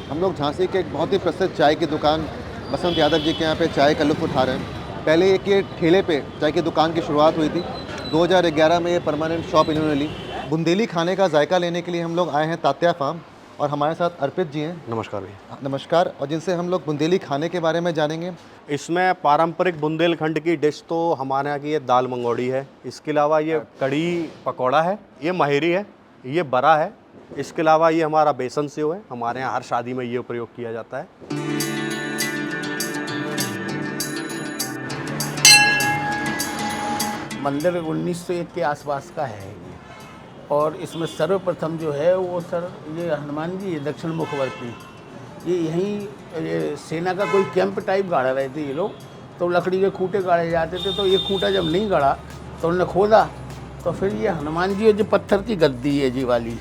हम लोग झांसी के एक बहुत ही प्रसिद्ध चाय की दुकान बसंत यादव जी के यहाँ पे चाय का लुत्फ़ उठा रहे हैं। पहले एक ये ठेले पे चाय की दुकान की शुरुआत हुई थी। 2011 में ये परमानेंट शॉप इन्होंने ली। बुंदेली खाने का जायका लेने के लिए हम लोग आए हैं तात्या फार्म, और हमारे साथ अर्पित जी हैं। नमस्कार भैया। नमस्कार। और जिनसे हम लोग बुंदेली खाने के बारे में जानेंगे। इसमें पारंपरिक बुंदेलखंड की डिश तो हमारे यहाँ की ये दाल मंगोड़ी है। इसके अलावा ये कड़ी पकौड़ा है, ये माहेरी है, ये बड़ा है। इसके अलावा ये हमारा बेसन सेव है। हमारे यहाँ हर शादी में ये प्रयोग किया जाता है। मंदिर 1901 के आसपास का है ये, और इसमें सर्वप्रथम जो है वो ये हनुमान जी दक्षिण मुखवर्ती, ये यहीं ये सेना का कोई कैंप टाइप गाड़ा रहे थे ये लोग, तो लकड़ी के खूंटे गाड़े जाते थे। तो ये खूंटा जब नहीं गड़ा तो उन्होंने खोदा, तो फिर ये हनुमान जी जो पत्थर की गद्दी है जी वाली,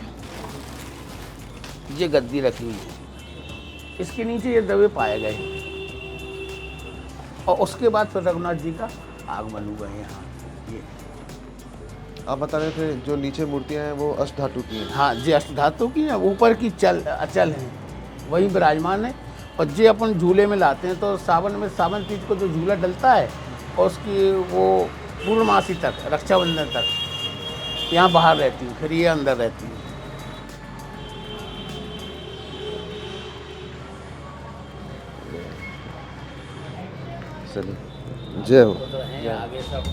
ये गद्दी रखी हुई है, इसके नीचे ये दबे पाए गए, और उसके बाद फिर रघुनाथ जी का आगमन हुआ है यहाँ। ये आप बता रहे थे जो नीचे मूर्तियाँ हैं वो अष्टधातु की हैं। हाँ जी, अष्टधातु की है, ऊपर की अचल है, वही विराजमान है। और जे अपन झूले में लाते हैं, तो सावन में सावन तीज को जो झूला डलता है, और उसकी वो पूर्णमासी तक, रक्षाबंधन तक यहाँ बाहर रहती है, फिर ये अंदर रहती है। चलिए, जय हो। तो हैं आगे सब।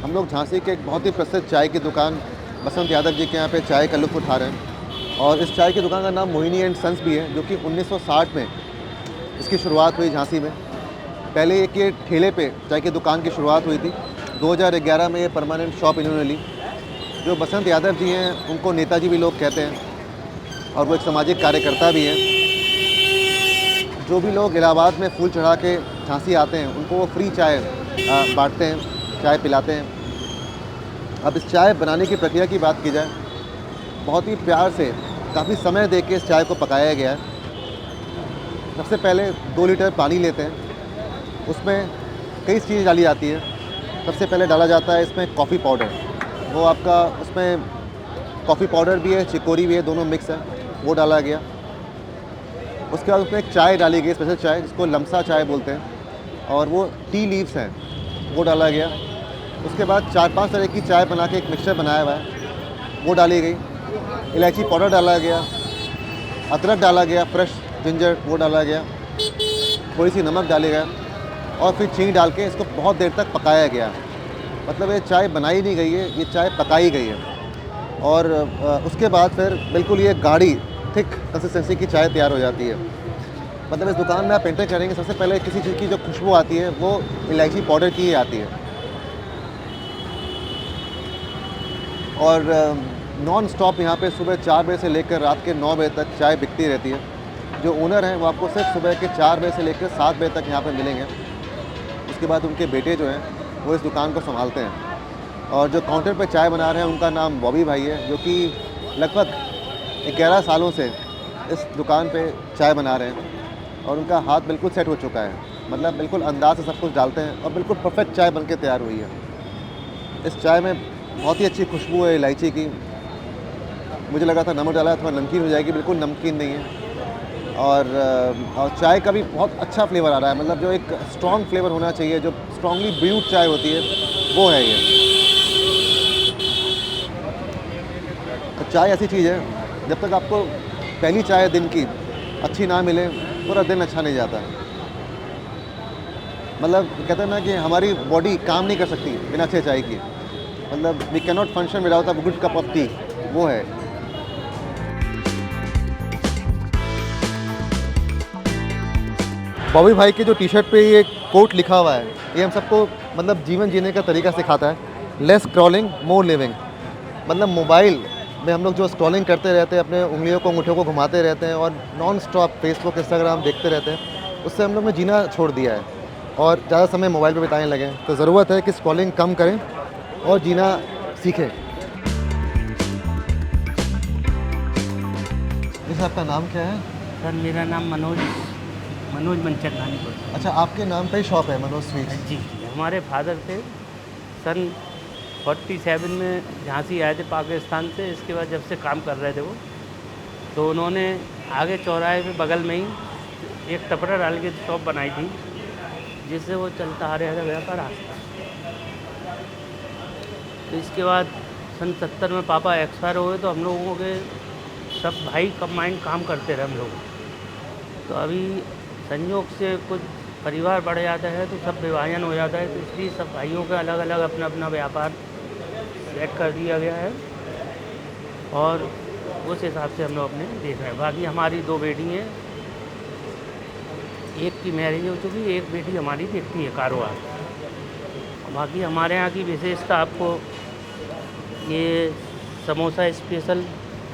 हम लोग झांसी के एक बहुत ही प्रसिद्ध चाय की दुकान बसंत यादव जी के यहाँ पे चाय का लुत्फ़ उठा रहे हैं। और इस चाय की दुकान का नाम मोहिनी एंड सन्स भी है, जो कि 1960 में इसकी शुरुआत हुई झांसी में। पहले एक ये ठेले पे चाय की दुकान की शुरुआत हुई थी। 2011 में ये परमानेंट शॉप इन्होंने ली। जो बसंत यादव जी हैं उनको नेताजी भी लोग कहते हैं, और वो एक सामाजिक कार्यकर्ता भी हैं। जो भी लोग इलाहाबाद में फूल चढ़ा के झांसी आते हैं उनको वो फ्री चाय बांटते हैं, चाय पिलाते हैं। अब इस चाय बनाने की प्रक्रिया की बात की जाए, बहुत ही प्यार से काफ़ी समय दे के इस चाय को पकाया गया है। सबसे पहले 2 लीटर पानी लेते हैं, उसमें कई चीज़ें डाली जाती है। सबसे पहले डाला जाता है इसमें कॉफ़ी पाउडर, वो आपका उसमें कॉफ़ी पाउडर भी है, चिकोरी भी है, दोनों मिक्स है, वो डाला गया। उसके बाद उसमें एक चाय डाली गई, स्पेशल चाय जिसको लमसा चाय बोलते हैं, और वो टी लीव्स हैं, वो डाला गया। उसके बाद 4-5 तरह की चाय बना के एक मिक्सचर बनाया हुआ है, वो डाली गई। इलायची पाउडर डाला गया, अदरक डाला गया, फ्रेश जिंजर वो डाला गया, थोड़ी सी नमक डाली गया, और फिर चीनी डाल के इसको बहुत देर तक पकाया गया। मतलब ये चाय बनाई नहीं गई है, ये चाय पकाई गई है। और उसके बाद फिर बिल्कुल ये गाढ़ी थिक कंसिस्टेंसी की चाय तैयार हो जाती है। मतलब इस दुकान में आप एंटर करेंगे, सबसे पहले किसी चीज़ की जो खुशबू आती है वो इलायची पाउडर की ही आती है। और नॉन स्टॉप यहाँ पे सुबह 4 बजे से लेकर रात के 9 बजे तक चाय बिकती रहती है। जो ओनर हैं वो आपको सिर्फ सुबह के 4 बजे से लेकर 7 बजे तक यहाँ पे मिलेंगे। उसके बाद उनके बेटे जो हैं वो इस दुकान को संभालते हैं। और जो काउंटर पे चाय बना रहे हैं उनका नाम बॉबी भाई है, जो कि लगभग 11 सालों से इस दुकान पे चाय बना रहे हैं, और उनका हाथ बिल्कुल सेट हो चुका है। मतलब बिल्कुल अंदाज से सब कुछ डालते हैं और बिल्कुल परफेक्ट चाय बन के तैयार हुई है। इस चाय में बहुत ही अच्छी खुशबू है इलायची की। मुझे लगा था नमक डाला थोड़ा नमकीन हो जाएगी, बिल्कुल नमकीन नहीं है। और चाय का भी बहुत अच्छा फ्लेवर आ रहा है। मतलब जो एक स्ट्रॉन्ग फ्लेवर होना चाहिए, जो स्ट्रॉन्गली ब्रूड चाय होती है, वो है ये। तो चाय ऐसी चीज़ है, जब तक आपको पहली चाय दिन की अच्छी ना मिले पूरा दिन अच्छा नहीं जाता। मतलब कहते हैं ना कि हमारी बॉडी काम नहीं कर सकती बिना अच्छे चाय की। मतलब we can not function without a good cup of tea, वो है। बॉबी भाई के जो टी शर्ट पे ये कोट लिखा हुआ है, ये हम सबको मतलब जीवन जीने का तरीका सिखाता है। लेस स्क्रॉलिंग मोर लिविंग। मतलब मोबाइल में हम लोग जो स्क्रॉलिंग करते रहते हैं, अपने उंगलियों को अंगूठों को घुमाते रहते हैं और नॉन स्टॉप फेसबुक इंस्टाग्राम देखते रहते हैं, उससे हम लोग ने जीना छोड़ दिया है और ज़्यादा समय मोबाइल पे बिताने लगे हैं। तो ज़रूरत है कि स्क्रॉलिंग कम करें और जीना सीखें। जैसे आपका नाम क्या है? सर मेरा नाम मनोज मंचर धानीपुर। अच्छा, आपके नाम पे ही शॉप है मनोज स्वीट्स? जी, हमारे फादर थे सन 47 में झांसी आए थे पाकिस्तान से। इसके बाद जब से काम कर रहे थे वो, तो उन्होंने आगे चौराहे पे बगल में ही एक टपरा डाल के शॉप बनाई थी, जिससे वो चलता आ रहा था व्यापार आज तक। तो इसके बाद सन 70 में पापा एक्सपायर हो गए, तो हम लोगों के सब भाई कंबाइंड काम करते रहे हम लोग। तो अभी संयोग से कुछ परिवार बढ़ जाता है तो सब विभाजन हो जाता है, तो इसलिए सब भाइयों का अलग अलग अपना अपना व्यापार सेट कर दिया गया है, और उस हिसाब से हम लोग अपने देख रहे हैं। बाकी हमारी 2 बेटी हैं, एक की मैरिज हो चुकी है, एक बेटी हमारी देखती है कारोबार। बाकी हमारे यहाँ की विशेषता आपको ये समोसा स्पेशल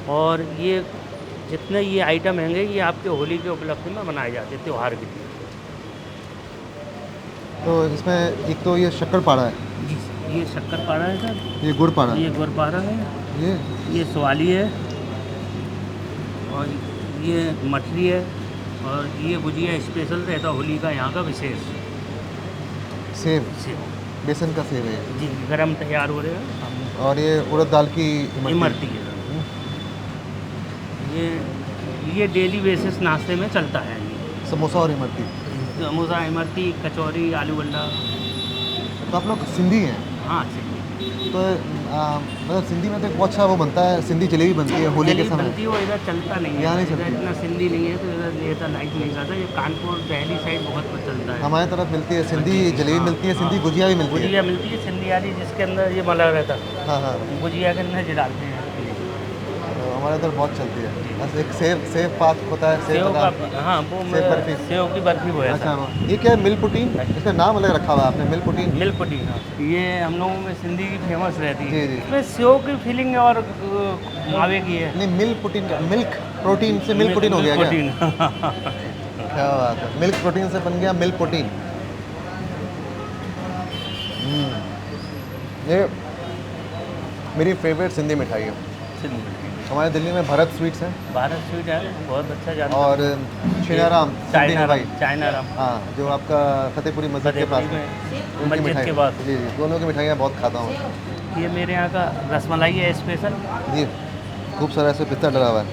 और ये जितने ये आइटम हैंगे, ये आपके होली के उपलक्ष्य में बनाए जाते हैं, त्यौहार के लिए। तो इसमें एक तो ये शक्करपारा है, जी, ये शक्करपारा है सर, ये गुड़पारा, ये गुड़पारा है, ये स्वाली है, और ये मठरी है, और ये गुजिया स्पेशल रहता होली का यहाँ का विशेष सेव, सेव। बेसन का सेव है जी, गरम तैयार हो रहे हैं। और ये उड़द दाल की इमरती है। ये डेली बेसिस नाश्ते में चलता है। ये समोसा और इमरती। समोसा, इमरती, कचौरी, आलू बंडा। तो आप लोग सिंधी हैं? हाँ, सिंधी। तो मतलब सिंधी में तो बहुत अच्छा वो बनता है, सिंधी जलेबी बनती है होली के समय। बनती है, वो इधर चलता नहीं है, यहाँ नहीं इधर चलती। इतना सिंधी नहीं है, तो इधर ये लाइक नहीं करता। ये कानपुर दिल्ली साइड बहुत कुछ चलता है। हमारे तरफ मिलती है सिंधी जलेबी, मिलती है सिंधी गुजिया भी मिलती है। गुजिया मिलती है सिंधी वाली, जिसके अंदर ये मला रहता है। हाँ हाँ, गुजिया के अंदर ये डालते हैं। तो हमारे इधर बहुत चलती है। बस एक सेव पाक होता है, सेव बादाम। का, हाँ, वो सेव बर्फी। सेव की बर्फी वो है अच्छा, सर। ये क्या है? मिल्क पुटीन, इसका नाम अलग रखा हुआ है आपने, मिल्क पुटीन। मिल्क पुडिंग, ये हम लोगों में सिंधी की फेमस रहती है। जी, जी। इसमें सेव की फीलिंग और मावे की है। नहीं, मिल्क पुटीन, मिल्क प्रोटीन से मिल्क पुटीन हो गया क्या? प्रोटीन। क्या बात है, मिल्क प्रोटीन से बन गया मिल्क प्रोटीन। ये मेरी फेवरेट सिंधी मिठाई है। हमारे दिल्ली में भरत स्वीट्स है, भारत स्वीट है, बहुत अच्छा जानता हूँ। और शिनाराम सिंधी चाइना मिठाई। राम, चाइना राम। हाँ, जो आपका फतेहपुरी मस्जिद के पास फतेहपुरी है, में उनकी मस्जिद मिठाई। के पास। जी जी, दोनों की मिठाइयाँ बहुत खाता हूँ। ये मेरे यहाँ का रसमलाई है स्पेशल। जी, खूब सारा ऐसे पिस्ता डला हुआ है।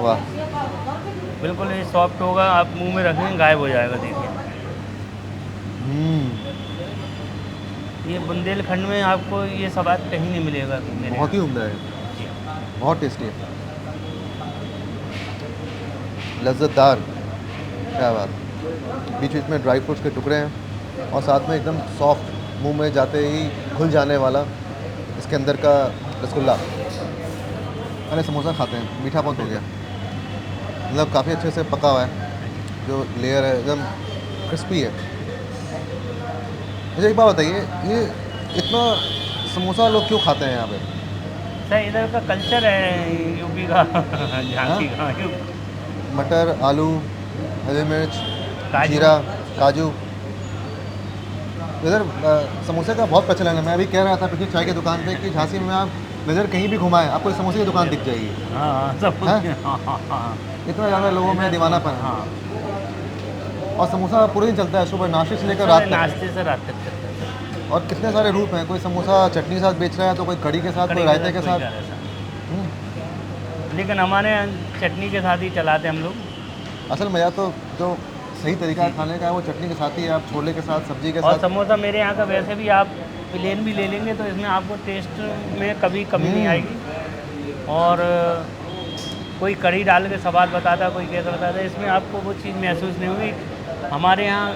वाह, बिल्कुल ये सॉफ्ट होगा, आप मुंह में रखेंगे गायब हो जाएगा। देखिए, ये बुंदेलखंड में आपको ये स्वाद कहीं नहीं मिलेगा मेरे बहुत ही उम्दा है, बहुत टेस्टी है, लज्जतदार। क्या बात, बीच बीच में ड्राई फ्रूट्स के टुकड़े हैं, और साथ में एकदम सॉफ्ट, मुंह में जाते ही घुल जाने वाला इसके अंदर का रसगुल्ला। अरे समोसा खाते हैं, मीठा बहुत हो गया, मतलब काफ़ी अच्छे से पका हुआ है, जो लेयर है एकदम क्रिस्पी है। मुझे एक बात बताइए, ये इतना समोसा लोग क्यों खाते हैं यहाँ पे? सर, इधर का कल्चर है यूपी का, झांसी का। मटर, आलू, हरी मिर्च, काजू। जीरा, काजू। इधर समोसे का बहुत प्रचलन है। मैं अभी कह रहा था पिछली चाय की दुकान पे कि झांसी में आप नज़र कहीं भी घुमाएं, आपको समोसे की दुकान दिख जाएगी। हाँ, सब कुछ। हैं? हाँ। इतना ज़्यादा लोगों में दीवानापन है। हाँ, और समोसा पूरे दिन चलता है, सुबह नाश्ते से लेकर रात तक। नाश्ते से रात तक चलता है। और कितने सारे रूप हैं, कोई समोसा चटनी के साथ बेच रहा है, तो कोई कड़ी के साथ, कोई रायते के साथ। लेकिन हमारे यहाँ चटनी के साथ ही चलाते हम लोग। असल मज़ा तो जो सही तरीका है खाने का है, वो चटनी के साथ ही है। आप छोले के साथ, सब्जी के और साथ। समोसा मेरे यहाँ का वैसे भी आप प्लेन भी ले लेंगे तो इसमें आपको टेस्ट में कभी कमी नहीं आएगी। और कोई कड़ी डाल के स्वाद बताता, कोई कैसा बताता, इसमें आपको वो चीज़ महसूस नहीं होगी। हमारे यहाँ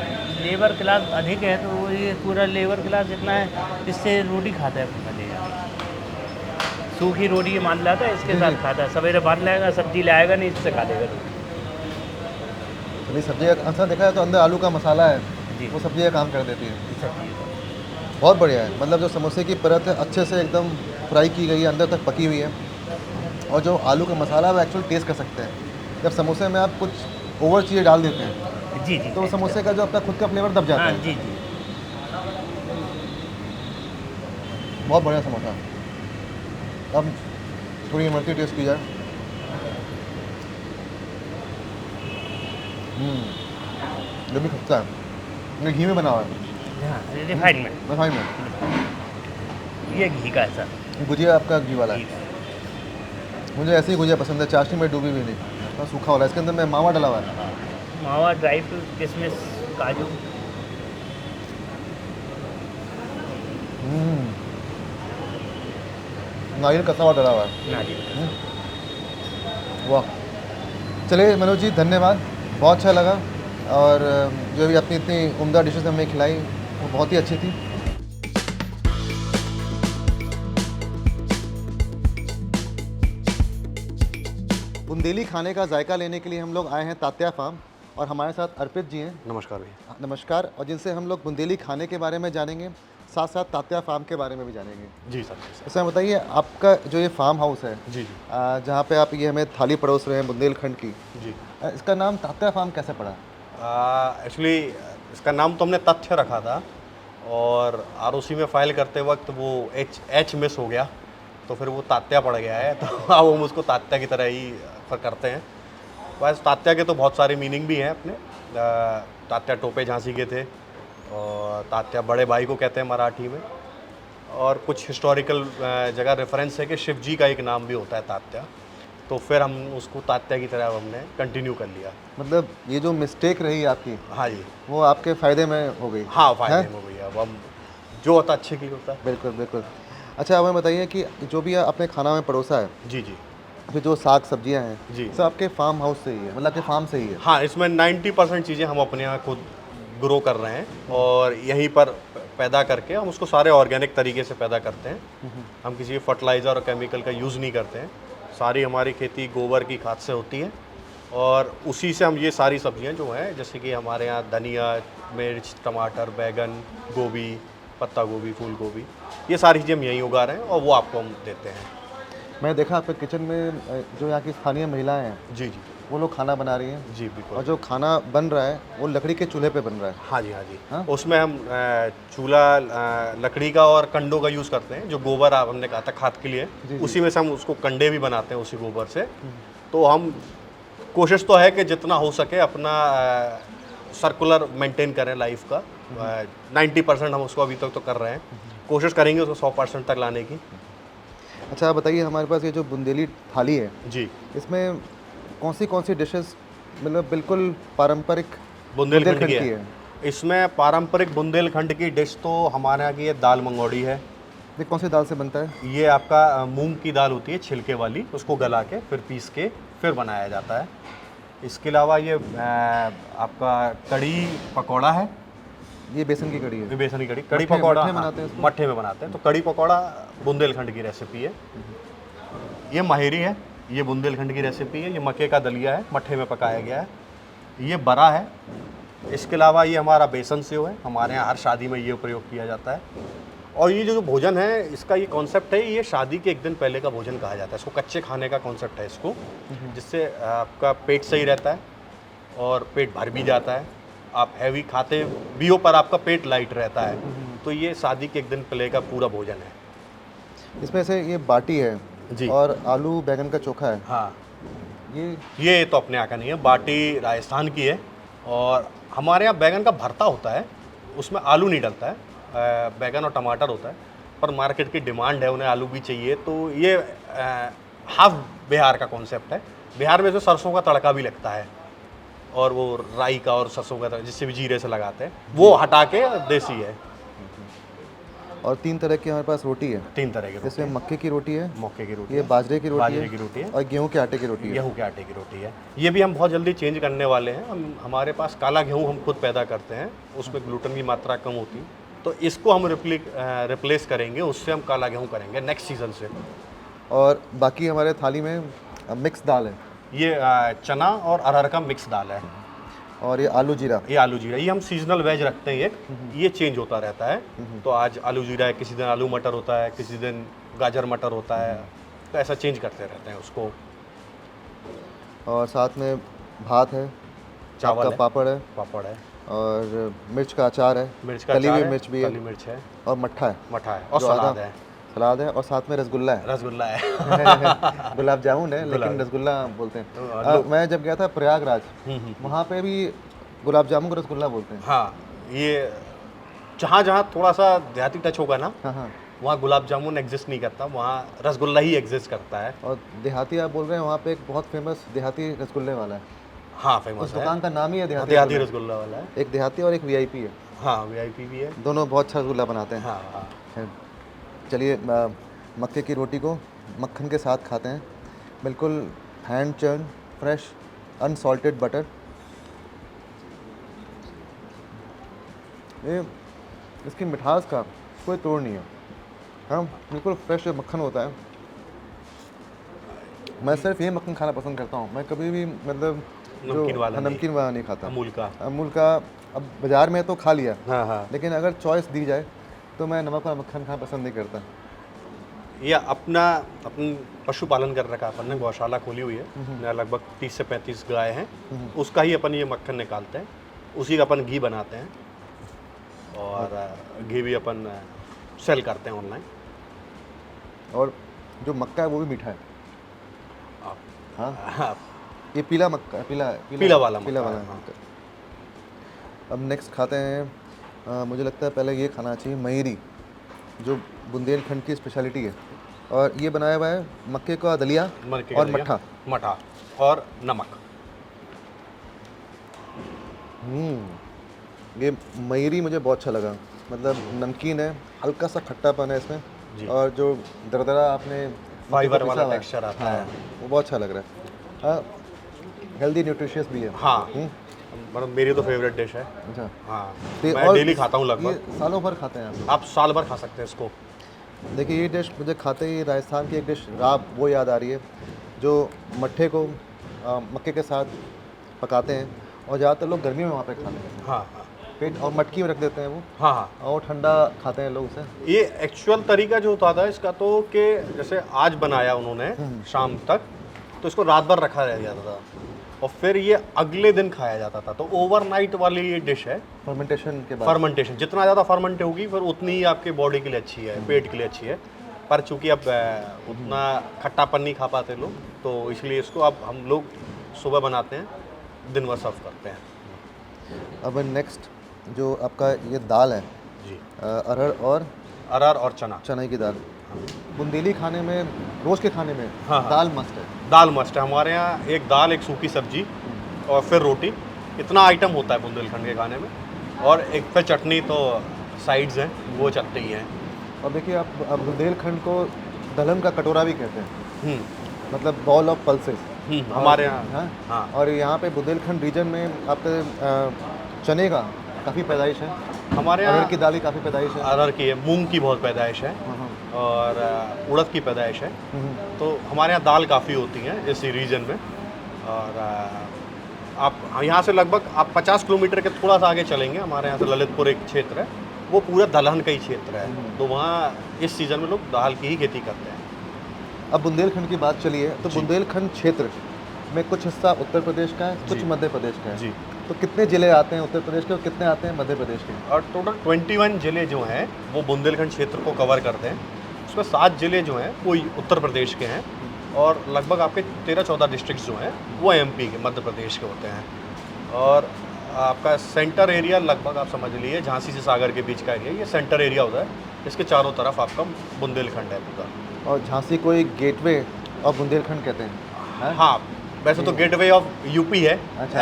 लेबर क्लास अधिक है, तो वो ये पूरा लेबर क्लास जितना है, इससे रोटी खाता है पूरा ले जाकर। सूखी रोटी मान लाता है, इसके जी, साथ जी। खाता है। सवेरे बांध लाएगा, सब्जी लाएगा नहीं, इससे खा लेगा। अभी सब्जी का अंदर देखा है तो अंदर आलू का मसाला है, जी। वो सब्जी का काम कर देती है। सब्जी बहुत बढ़िया है, मतलब जो समोसे की परत है अच्छे से एकदम फ्राई की गई है, अंदर तक पकी हुई है। और जो आलू का मसाला है वो एक्चुअल टेस्ट कर सकते हैं। जब समोसे में आप कुछ ओवर चीज़ें डाल देते हैं जी जी। तो समोसे का जो अपना खुद का फ्लेवर दब जाता हाँ, है। जी जी। बहुत बढ़िया समोसा। अब थोड़ी इमरती टेस्ट की जाए। ये भी खट्टा है, ये घी में बना हुआ है। हाँ रिफाइंड में। रिफाइंड में। ये घी का है सर। गुजिया आपका घी वाला घी है। का। मुझे ऐसी गुजिया पसंद है, चाशनी में डूबी हुई नहीं, थोड़ा सूखा वाला। इसके अंदर में मावा डला हुआ है। मावा, ड्राई फ्रूट, किशमिश, काजू। नारियल कसा हुआ डला हुआ है। नारियल। वाह। चलिए मनोज जी, धन्यवाद, बहुत अच्छा लगा। और जो भी अपनी इतनी उम्दा डिशेस हमें खिलाई वो बहुत ही अच्छी थी। बुंदेली खाने का जायका लेने के लिए हम लोग आए हैं तात्या फार्म, और हमारे साथ अर्पित जी हैं। नमस्कार भैया। नमस्कार। और जिनसे हम लोग बुंदेली खाने के बारे में जानेंगे, साथ साथ तात्या फार्म के बारे में भी जानेंगे। जी सर। ऐसा बताइए, आपका जो ये फार्म हाउस है, जी जी जहाँ पे आप ये हमें थाली परोस रहे हैं बुंदेलखंड की, जी। इसका नाम तात्या फार्म कैसे पड़ा? एक्चुअली इसका नाम तो हमने तथ्य रखा था, और आरओसी में फाइल करते वक्त वो एच मिस हो गया, तो फिर वो तात्या पड़ गया है। तो अब हम उसको तात्या की तरह ही करते हैं। बस तात्या के तो बहुत सारे मीनिंग भी हैं अपने। तात्या टोपे झांसी के थे, और तात्या बड़े भाई को कहते हैं मराठी में। और कुछ हिस्टोरिकल जगह रेफरेंस है कि शिव जी का एक नाम भी होता है तात्या, तो फिर हम उसको तात्या की तरह हमने कंटिन्यू कर लिया। मतलब ये जो मिस्टेक रही आपकी, हाँ जी, वो आपके फ़ायदे में हो गई। हाँ फायदे में हो गई। अब हम जो होता अच्छे के लिए होता है। बिल्कुल बिल्कुल। अच्छा, अब हमें बताइए कि जो भी आपने खाना में परोसा है, जी जी फिर जो साग सब्जियां हैं, जी। सब आपके फार्म हाउस से ही है, मतलब आपके फार्म से ही है? हाँ, इसमें 90% चीज़ें हम अपने यहाँ खुद ग्रो कर रहे हैं, और यहीं पर पैदा करके हम उसको सारे ऑर्गेनिक तरीके से पैदा करते हैं। हम किसी फर्टिलाइज़र और केमिकल का यूज़ नहीं करते हैं। सारी हमारी खेती गोबर की खाद से होती है, और उसी से हम ये सारी सब्जियां जो हैं, जैसे कि हमारे यहाँ धनिया, मिर्च, टमाटर, बैगन, गोभी, पत्ता गोभी, फूल गोभी, ये सारी चीज़ें हम यहीं उगा रहे हैं, और वो आपको हम देते हैं। मैं देखा आपके किचन में जो यहाँ की स्थानीय महिलाएं हैं, जी जी वो लोग खाना बना रही हैं, जी बिल्कुल। और जो खाना बन रहा है वो लकड़ी के चूल्हे पे बन रहा है। हाँ जी हाँ जी। हाँ? उसमें हम चूल्हा लकड़ी का और कंडों का यूज़ करते हैं। जो गोबर आप हमने कहा था खाद के लिए, जी, जी। उसी में से हम उसको कंडे भी बनाते हैं उसी गोबर से। तो हम कोशिश तो है कि जितना हो सके अपना सर्कुलर मेंटेन करें लाइफ का। 90% हम उसको अभी तक तो कर रहे हैं, कोशिश करेंगे उसको 100% तक लाने की। अच्छा, आप बताइए, हमारे पास ये जो बुंदेली थाली है, जी। इसमें कौन सी डिशेस मतलब बिल्कुल पारंपरिक बुंदेलखंड की की है। इसमें पारंपरिक बुंदेलखंड की डिश तो हमारे यहाँ की ये दाल मंगोड़ी है। ये कौन सी दाल से बनता है? ये आपका मूंग की दाल होती है, छिलके वाली, उसको गला के फिर पीस के फिर बनाया जाता है। इसके अलावा ये आपका कड़ी पकौड़ा है। ये बेसन की कड़ी है। ये बेसन की कड़ी मट्ठे- पकौड़ा। मट्ठे हाँ, बनाते हैं इसको? मट्ठे में बनाते हैं। तो कड़ी पकौड़ा बुंदेलखंड की रेसिपी है। ये माहिरी है, ये बुंदेलखंड की रेसिपी है। ये मक्के का दलिया है, मट्ठे में पकाया गया है। ये बरा है। इसके अलावा ये हमारा बेसन सेव है, हमारे यहाँ हर शादी में ये प्रयोग किया जाता है। और ये जो भोजन है, इसका ये कॉन्सेप्ट है, ये शादी के एक दिन पहले का भोजन कहा जाता है। इसको कच्चे खाने का कॉन्सेप्ट है इसको, जिससे आपका पेट सही रहता है और पेट भर भी जाता है। आप हैवी खाते भी हो पर आपका पेट लाइट रहता है। तो ये शादी के एक दिन पहले का पूरा भोजन है। इसमें से ये बाटी है जी। और आलू बैगन का चोखा है। हाँ, ये तो अपने यहाँ का नहीं है, बाटी राजस्थान की है। और हमारे यहाँ बैगन का भरता होता है, उसमें आलू नहीं डलता है, बैगन और टमाटर होता है। पर मार्केट की डिमांड है, उन्हें आलू भी चाहिए, तो ये हाफ बिहार का कॉन्सेप्ट है। बिहार में जो सरसों का तड़का भी लगता है, और वो राई का और सरसों का तड़का, जिससे भी जीरे से लगाते हैं, वो हटा के देसी है। और 3 तरह की हमारे पास रोटी है। 3 तरह की रोटी इसमें मक्के की रोटी है, मक्के की रोटी ये है, बाजरे की रोटी बाजरे है, की रोटी है, और गेहूं के आटे की रोटी है। गेहूं के आटे की रोटी है। ये भी हम बहुत जल्दी चेंज करने वाले हैं। हमारे पास काला गेहूं हम खुद पैदा करते हैं, उसमें ग्लूटेन की मात्रा कम होती है, तो इसको हम रिप्लेस करेंगे, उससे हम काला गेहूं करेंगे नेक्स्ट सीजन से। और बाकी हमारे थाली में मिक्स दाल है। ये चना और अरहर का मिक्स दाल है। और ये आलू जीरा। ये आलू जीरा, ये हम सीजनल वेज रखते हैं, ये चेंज होता रहता है। तो आज आलू जीरा है, किसी दिन आलू मटर होता है, किसी दिन गाजर मटर होता है, तो ऐसा चेंज करते रहते हैं उसको। और साथ में भात है, चावल आपका है, पापड़ है, पापड़ है, और मिर्च का अचार है, मिर्च का तली अचार हुई है, मिर्च भी है, तली मिर्च है, और मट्ठा है, मठा है, और जो सलाद आधा है। सलाद है, और साथ में रसगुल्ला है। रसगुल्ला है। गुलाब जामुन है, लेकिन रसगुल्ला बोलते हैं। लोग- मैं जब गया था प्रयागराज, वहाँ पे भी गुलाब जामुन को रसगुल्ला बोलते हैं। हाँ, ये जहाँ जहाँ थोड़ा सा देहाती टच होगा ना, हाँ हाँ। वहाँ गुलाब जामुन एग्जिस्ट नहीं करता, वहाँ रसगुल्ला ही एग्जिस्ट करता है। और देहाती आप बोल रहे हैं, वहाँ पे एक बहुत फेमस देहाती रसगुल्ले वाला है। हाँ उस फेमस है, दुकान का नाम ही है देहाती देहाती रसगुल्ला। रसगुल्ला वाला है। एक देहाती और एक वीआईपी है, हाँ वीआईपी भी है। दोनों बहुत अच्छा रसगुल्ला बनाते हैं। हाँ हाँ। खैर, चलिए मक्के की रोटी को मक्खन के साथ खाते हैं, बिल्कुल hand churn fresh unsalted butter. ये इसकी मिठास का कोई तोड़ नहीं है। हाँ, बिल्कुल फ्रेश मक्खन होता है। मैं सिर्फ ये मक्खन खाना पसंद करता हूँ, मैं कभी भी मतलब नमकीन वाला नहीं। नमकीन वाला नहीं खाता। अमूल का अब बाज़ार में तो खा लिया, हाँ हाँ। लेकिन अगर चॉइस दी जाए तो मैं नमक वाला मक्खन खाना पसंद नहीं करता। ये अपन पशुपालन कर रखा है, अपन ने गौशाला खोली हुई है, यहाँ लगभग 30 से 35 गाय हैं, उसका ही अपन ये मक्खन निकालते हैं, उसी का अपन घी बनाते हैं और घी भी अपन सेल करते हैं ऑनलाइन। और जो मक्का है वो भी मीठा है। हाँ, हाँ ये पीला मक्का है, पीला वाला पीला मक्का वाला है, हाँ। मक्का। अब नेक्स्ट खाते हैं, मुझे लगता है पहले ये खाना चाहिए मयूरी, जो बुंदेलखंड की स्पेशलिटी है। और ये बनाया हुआ है मक्के का दलिया और मट्ठा और नमक। ये मयूरी मुझे बहुत अच्छा लगा, मतलब नमकीन है, हल्का सा खट्टापन है जी। इसमें, और जो दरदरा आपने फाइबर मक्के को वाला पिसा हुआ है, टेक्सचर आता हाँ, है। वो बहुत अच्छा लग रहा है। हाँ, हेल्दी न्यूट्रिशियस भी है। हाँ मतलब मेरी तो फेवरेट डिश है। अच्छा, हाँ तो मैं और डेली खाता हूँ लगभग। ये सालों भर खाते हैं आप लोग? आप साल भर खा सकते हैं इसको। देखिए, ये डिश मुझे खाते ही राजस्थान की एक डिश राब वो याद आ रही है, जो मट्ठे को मक्के के साथ पकाते हैं, और ज़्यादातर लोग गर्मियों में वहाँ पे खाते हैं। हाँ हाँ पेट और मटकी में रख देते हैं वो, हाँ हाँ। और ठंडा खाते हैं लोग उसे। ये एक्चुअल तरीका जो होता था इसका, तो कि जैसे आज बनाया उन्होंने शाम तक, तो इसको रात भर रखा रह जाता था और फिर ये अगले दिन खाया जाता था। तो ओवरनाइट वाली ये डिश है। फर्मेंटेशन के बाद फर्मेंटेशन जितना ज़्यादा फर्मेंट होगी फिर उतनी ही आपके बॉडी के लिए अच्छी है, पेट के लिए अच्छी है। पर चूंकि अब उतना खट्टापन नहीं खा पाते लोग, तो इसलिए इसको अब हम लोग सुबह बनाते हैं, दिन भर सर्व करते हैं। अब नेक्स्ट जो आपका ये दाल है, जी, अरहर और चना। चने की दाल, बुंदेली खाने में, रोज़ के खाने में हाँ, हाँ। दाल मस्त है। दाल मस्ट है हमारे यहाँ, एक दाल, एक सूखी सब्जी और फिर रोटी, इतना आइटम होता है बुंदेलखंड के खाने में। और एक फिर चटनी तो साइड्स हैं, वो चटनी है। और देखिए, आप बुंदेलखंड को दलहन का कटोरा भी कहते हैं, हम्म, मतलब बॉल ऑफ पल्सेस हमारे यहाँ। हाँ? हाँ। और यहाँ पे बुंदेलखंड रीजन में आपके चने का काफ़ी पैदाइश है, हमारे अरहर यहाँ की दाल की काफ़ी पैदाइश है, अरहर की है, मूंग की बहुत पैदाइश है हाँ, हाँ। और उड़द की पैदाइश है। तो हमारे यहाँ दाल काफ़ी होती है इस रीजन में। और आप यहाँ से लगभग आप 50 किलोमीटर के थोड़ा सा आगे चलेंगे, हमारे यहाँ से ललितपुर एक क्षेत्र है, वो पूरा दलहन का ही क्षेत्र है। तो वहाँ इस सीज़न में लोग दाल की ही खेती करते हैं। अब बुंदेलखंड की बात चली है, तो बुंदेलखंड क्षेत्र में कुछ हिस्सा उत्तर प्रदेश का है, कुछ जी। मध्य प्रदेश का है। जी। तो कितने ज़िले आते हैं उत्तर प्रदेश के और कितने आते हैं मध्य प्रदेश के? और टोटल 21 ज़िले जो हैं वो बुंदेलखंड क्षेत्र को कवर करते हैं। उसमें 7 ज़िले जो हैं वो उत्तर प्रदेश के हैं, और लगभग आपके 13-14 डिस्ट्रिक्ट जो हैं वो एमपी के, मध्य प्रदेश के होते हैं। और आपका सेंटर एरिया लगभग आप समझ लीजिए झांसी से सागर के बीच का एरिया, ये सेंटर एरिया होता है। इसके चारों तरफ आपका बुंदेलखंड है पूरा। और झांसी को एक गेटवे ऑफ बुंदेलखंड कहते हैं। हाँ, वैसे तो गेटवे ऑफ यूपी है अच्छा।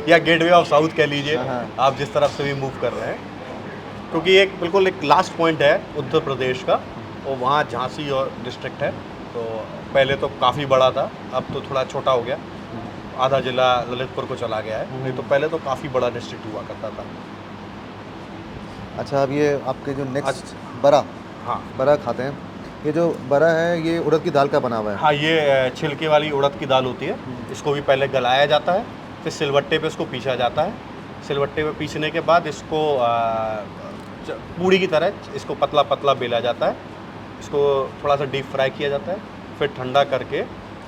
या गेटवे ऑफ साउथ कह लीजिए, हाँ। आप जिस तरफ से भी मूव कर रहे हैं, क्योंकि एक बिल्कुल एक लास्ट पॉइंट है उत्तर प्रदेश का, और वहाँ झांसी और डिस्ट्रिक्ट है। तो पहले तो काफ़ी बड़ा था, अब तो थोड़ा छोटा हो गया, आधा जिला ललितपुर को चला गया है, नहीं तो पहले तो काफ़ी बड़ा डिस्ट्रिक्ट हुआ करता था। अच्छा, अब ये आपके जो नेक्स्ट बरा, हाँ बरा खाते हैं। ये जो बरा है ये उड़द की दाल का बना हुआ है। हाँ, ये छिलके वाली उड़द की दाल होती है। इसको भी पहले गलाया जाता है, फिर सिलवट्टे पे इसको पीसा जाता है। सिलवट्टे पे पीसने के बाद इसको पूड़ी की तरह इसको पतला पतला बेला जाता है। इसको थोड़ा सा डीप फ्राई किया जाता है, फिर ठंडा करके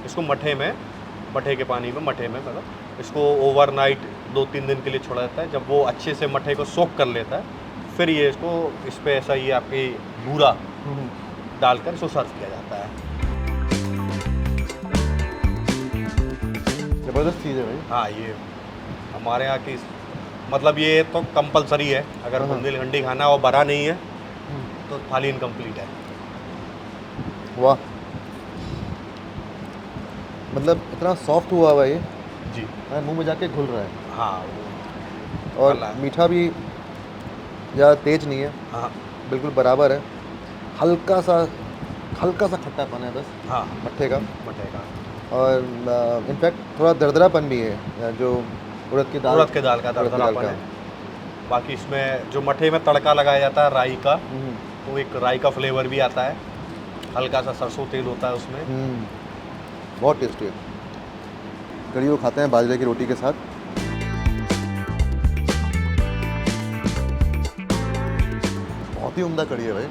इसको मठे के पानी में मतलब इसको ओवरनाइट 2-3 दिन के लिए छोड़ा जाता है। जब वो अच्छे से मठे को सोख कर लेता है, फिर ये इसको इस पर ऐसा ये आपकी बूरा डालकर इसको सर्व किया जाता है। ज़बरदस्त चीज़ है भाई। हाँ, ये हमारे यहाँ की मतलब ये तो कंपलसरी है, अगर बुंदेलखंडी खाना और बड़ा नहीं है तो थाली इनकम्प्लीट है। वाह, मतलब इतना सॉफ्ट हुआ हुआ ये, जी मेरे मुंह में जाके घुल रहा है। हाँ और भला। मीठा भी ज़्यादा तेज नहीं है, हाँ बिल्कुल बराबर है। हल्का सा खट्टापन है बस हाँ मट्ठे का, मठे का, और इनफैक्ट थोड़ा दरदरापन भी है, जो उड़द की दाल का दरदरापन है। बाकी इसमें जो मठे में तड़का लगाया जाता है राई का, तो एक राई का फ्लेवर भी आता है, हल्का सा सरसों तेल होता है उसमें। बहुत टेस्टी है। कढ़ी को खाते हैं बाजरे की रोटी के साथ। बहुत ही उम्दा कढ़ी है भाई।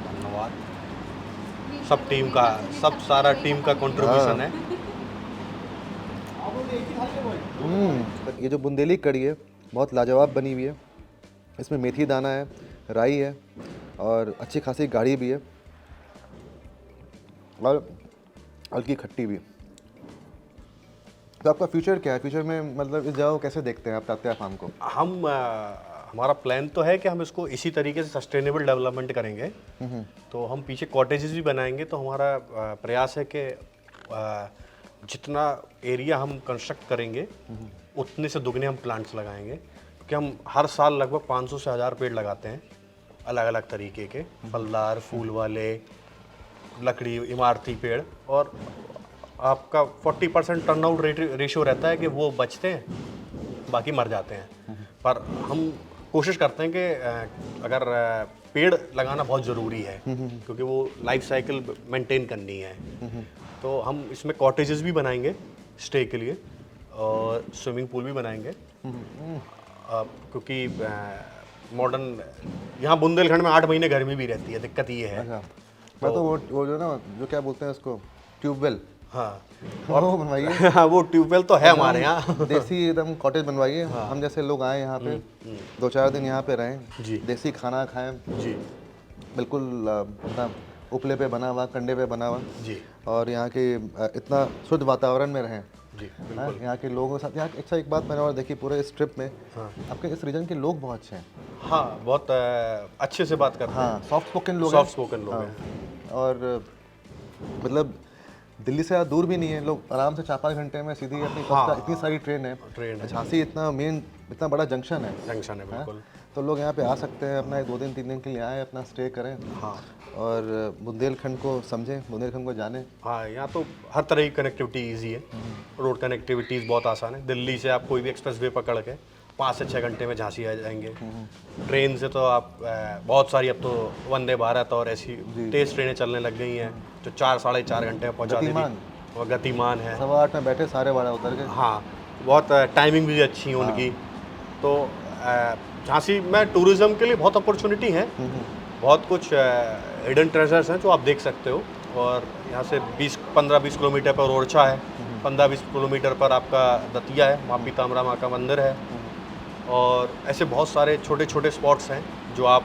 धन्यवाद, सब सारा टीम का कंट्रीब्यूशन है। ये जो बुंदेली कढ़ी है बहुत लाजवाब बनी हुई है। इसमें मेथी दाना है, राई है और अच्छी खासी गाढ़ी भी है और हल्की खट्टी भी। तो आपका फ्यूचर क्या है? फ्यूचर में मतलब इस जगह को कैसे देखते हैं आप तात्या फार्म को? हमारा प्लान तो है कि हम इसको इसी तरीके से सस्टेनेबल डेवलपमेंट करेंगे। तो हम पीछे कॉटेजेस भी बनाएंगे। तो हमारा प्रयास है कि जितना एरिया हम कंस्ट्रक्ट करेंगे उतने से दुगने हम प्लांट्स लगाएंगे, क्योंकि हम हर साल लगभग 500 से 1000 पेड़ लगाते हैं, अलग अलग तरीके के, फलदार, फूल वाले, लकड़ी, इमारती पेड़। और आपका 40% टर्नआउट रेशियो रहता है कि वो बचते हैं, बाकी मर जाते हैं। पर हम कोशिश करते हैं कि अगर पेड़ लगाना बहुत ज़रूरी है, क्योंकि वो लाइफ साइकिल मेंटेन करनी है। तो हम इसमें कॉटेजेस भी बनाएंगे स्टे के लिए और स्विमिंग पूल भी बनाएंगे, क्योंकि मॉडर्न यहाँ बुंदेलखंड में 8 महीने गर्मी भी रहती है। दिक्कत ये है। अच्छा, मैं तो वो जो ना जो क्या बोलते हैं उसको, ट्यूबवेल, हाँ और वो बनवाइए। हाँ, वो ट्यूबवेल तो है हमारे यहाँ। देसी एकदम कॉटेज बनवाइए। हम जैसे लोग आए यहाँ पे 2-4 दिन यहाँ पे रहें, जी। देसी खाना खाएं, जी बिल्कुल अपना उपले पे बना हुआ, कंडे पे बना हुआ, जी और यहाँ के इतना शुद्ध वातावरण में रहें। जी हाँ, यहाँ के लोगों के साथ। यहाँ अच्छा एक बात मैंने और देखी पूरे इस ट्रिप में, आपके इस रीजन के लोग बहुत अच्छे हैं। हाँ, बहुत अच्छे से बात करते हैं। हाँ, सॉफ्ट स्पोकन लोग सॉफ्ट स्पोकन लोग हैं। और मतलब दिल्ली से ज़्यादा दूर भी नहीं है, लोग आराम से 4-5 घंटे में सीधी अपनी इतनी सारी ट्रेन है। झांसी इतना बड़ा जंक्शन है, बिल्कुल। तो लोग यहाँ पे आ सकते हैं, अपना 2 दिन 3 दिन के लिए आए, अपना स्टे करें। हाँ, और बुंदेलखंड को समझें, बुंदेलखंड को जानें। हाँ, यहाँ तो हर तरह की कनेक्टिविटी ईजी है। रोड कनेक्टिविटीज़ बहुत आसान है। दिल्ली से आप कोई भी एक्सप्रेस वे पकड़ के 5 से 6 घंटे में झांसी आ जाएंगे। ट्रेन से तो आप बहुत सारी, अब तो वंदे भारत और ऐसी तेज़ ट्रेनें चलने लग गई हैं जो 4-4.5 घंटे में पहुँचा देती, और गतिमान है। 8:15 में बैठे सारे वाला उतर गए। हाँ, बहुत टाइमिंग भी अच्छी है उनकी। तो झांसी में टूरिज़्म के लिए बहुत अपॉर्चुनिटी है, बहुत कुछ हिडन ट्रेजर्स हैं जो आप देख सकते हो। और यहाँ से 15-20 किलोमीटर पर ओरछा है, 15-20 किलोमीटर पर आपका दतिया है, वहाँ पीताम्बरा माँ का मंदिर है, और ऐसे बहुत सारे छोटे छोटे स्पॉट्स हैं जो आप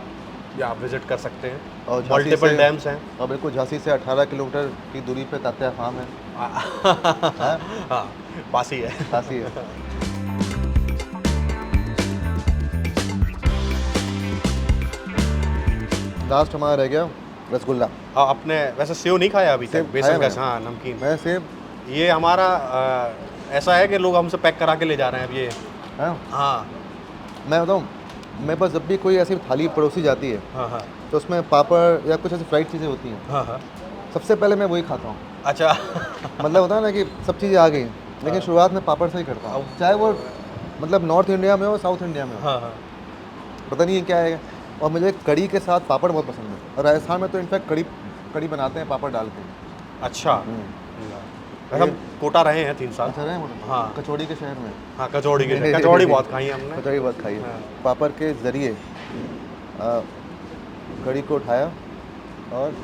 यहाँ विजिट कर सकते हैं। और मल्टीपल डैम्स हैं। और बिल्कुल झांसी से 18 किलोमीटर की दूरी पे तात्या फार्म है। हाँ, पास ही है। पास ही है। लास्ट हमारा रह गया रसगुल्ला। आपने वैसे सेव नहीं खाया अभी तक? सेव बेसन खाया का, हाँ, नमकीन। मैं सेब, ये हमारा ऐसा है कि लोग हमसे पैक करा के ले जा रहे हैं अब ये। हाँ, मैं बताऊँ, मेरे पास जब भी कोई ऐसी थाली पड़ोसी जाती है, हाँ, तो उसमें पापड़ या कुछ ऐसी फ्राइड चीज़ें होती हैं, हाँ। सबसे पहले मैं वही खाता हूँ। अच्छा। मतलब होता है ना कि सब चीज़ें आ गई, लेकिन शुरुआत में पापड़ से ही करता हूँ, चाहे वो मतलब नॉर्थ इंडिया में हो, साउथ इंडिया में हो। हाँ, पता नहीं क्या है। और मुझे कढ़ी के साथ पापड़ बहुत पसंद है, और राजस्थान में तो इनफैक्ट कढ़ी बनाते हैं पापड़ डाल के। अच्छा। हम कोटा रहे हैं 3 साल। अच्छा रहे हैं? हाँ, कचौड़ी के शहर में। हाँ, कचौड़ी बहुत खाई है हमने। कचौड़ी बहुत खाई है। हाँ। पापड़ के ज़रिए कढ़ी को उठाया और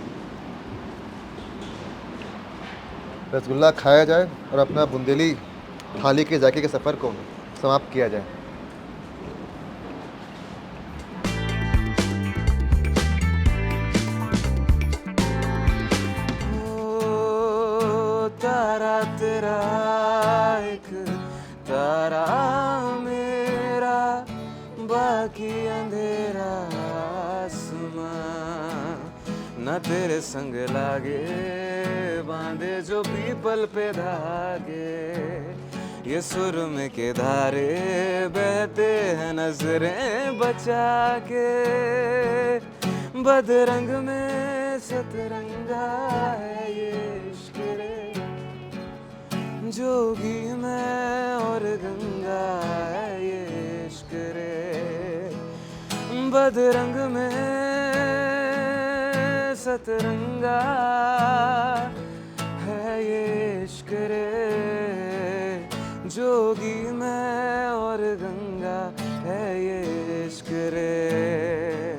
रसगुल्ला खाया जाए और अपना बुंदेली थाली के जाके के सफ़र को समाप्त किया जाए। तारा तेरा एक तारा अंधेरा आसमां, न तेरे संग लागे बांधे जो पीपल पे धागे। ये सुरमे के धारे बहते हैं नजरें बचा के, बदरंग में सतरंगा है ये इश्क रे, जोगी मैं और गंगा है ये इश्क रे, बदरंग में सतरंगा है ये इश्क रे, जोगी मैं और गंगा है ये इश्क रे।